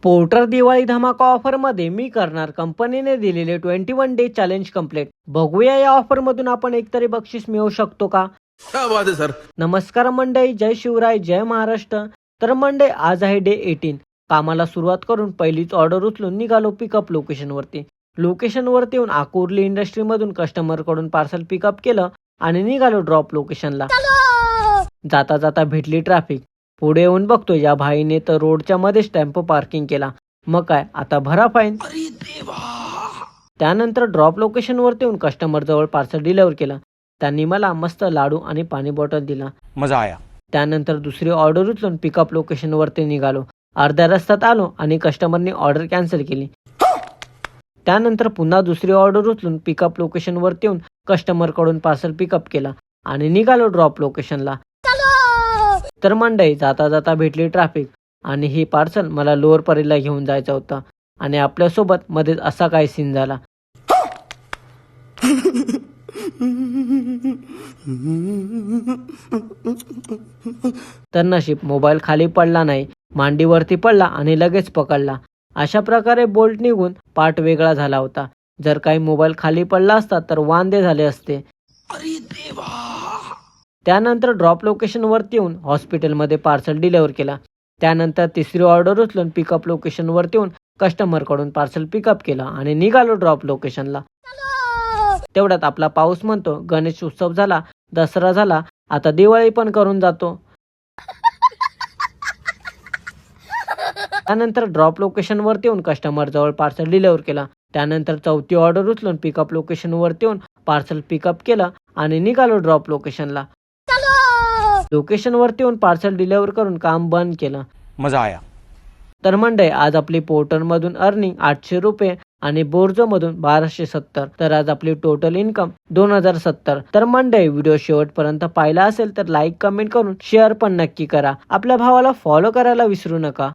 Porter Diwali धमाका offer मध्ये मी करणार कंपनीने दिलेले 21 डे चॅलेंज कंप्लीट. बघूया या ऑफर मधून आपण एकतरी बक्षीस मिळवू शकतो का. क्या बात है सर. नमस्कार मंडळी, जय शिवराय, जय महाराष्ट्र. तर मंडळी, आज आहे डे 18. कामाला सुरुवात करून पहिलीच ऑर्डर उचलून निघालो पिकअप लोकेशनवरती. लोकेशनवरती येऊन आकुर्ली इंडस्ट्री मधून कस्टमर कडून पार्सल पिकअप केलं आणि निघालो ड्रॉप लोकेशनला. जाता जाता भेटली ट्रॅफिक. पुढे येऊन बघतो या भाईने तर रोडच्या मध्येच टेम्पो पार्किंग केला. मग काय, आता भरा फाईन. त्यानंतर ड्रॉप लोकेशन वरती येऊन कस्टमर जवळ पार्सल डिलिव्हर केलं. त्यांनी मला मस्त लाडू आणि पाणी बॉटल दिला. मजा आया. त्यानंतर दुसरी ऑर्डर उचलून पिकअप लोकेशन वरती निघालो. अर्ध्या रस्त्यात आलो आणि कस्टमरनी ऑर्डर कॅन्सल केली. त्यानंतर पुन्हा दुसरी ऑर्डर उचलून पिकअप लोकेशन वरती येऊन कस्टमर कडून पार्सल पिकअप केला आणि निघालो ड्रॉप लोकेशनला. तर मंडळी, जाता जाता भेटली ट्रॅफिक आणि ही पार्सल मला लोअर परेलला घेऊन जायचं होतं आणि आपल्यासोबत मध्येच असा काय सीन झाला. तर नशीब मोबाईल खाली पडला नाही, मांडीवरती पडला आणि लगेच पकडला. अशा प्रकारे बोल्ट निघून पार्ट वेगळा झाला होता. जर काही मोबाईल खाली पडला असता तर वांदे झाले असते. त्यानंतर ड्रॉप लोकेशन वरती येऊन हॉस्पिटलमध्ये पार्सल डिलिव्हर केला. त्यानंतर तिसरी ऑर्डर उचलून पिकअप लोकेशन वरती येऊन कस्टमर कडून पार्सल पिकअप केला आणि निघालो ड्रॉप लोकेशनला. तेवढ्यात आपला पाऊस म्हणतो गणेश उत्सव झाला, दसरा झाला, आता दिवाळी पण करून जातो. त्यानंतर ड्रॉप लोकेशन वरती येऊन कस्टमर जवळ पार्सल डिलिव्हर केला. त्यानंतर चौथी ऑर्डर उचलून पिकअप लोकेशन वरती येऊन पार्सल पिकअप केलं आणि निघालो ड्रॉप लोकेशनला. लोकेशन वरती येऊन पार्सल डिलिव्हर करून काम बंद केलं. मजा आया. तर मंडळी, आज आपली पोर्टर मधून अर्निंग 800 रुपये आणि बोर्जो मधून 1270. तर आज आपली टोटल इन्कम 2070. तर मंडळी, व्हिडिओ शेवटपर्यंत पाहिला असेल तर लाईक कमेंट करून शेअर पण नक्की करा. आपल्या भावाला फॉलो करायला विसरू नका.